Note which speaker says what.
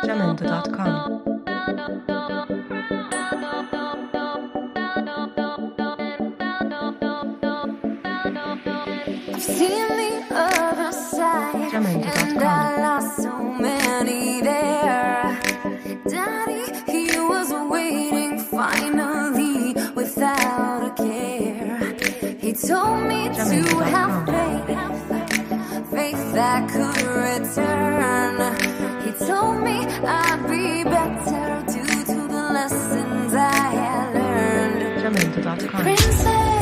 Speaker 1: Jamendo.com.
Speaker 2: I've seen the other side,
Speaker 1: Jamendo.com.
Speaker 2: and I lost so many there. Daddy, he was waiting finally without a care. He told me to have faith that could return. He told me I'd be better due to the lessons I had learned.
Speaker 1: Jamendo.com.
Speaker 2: Princess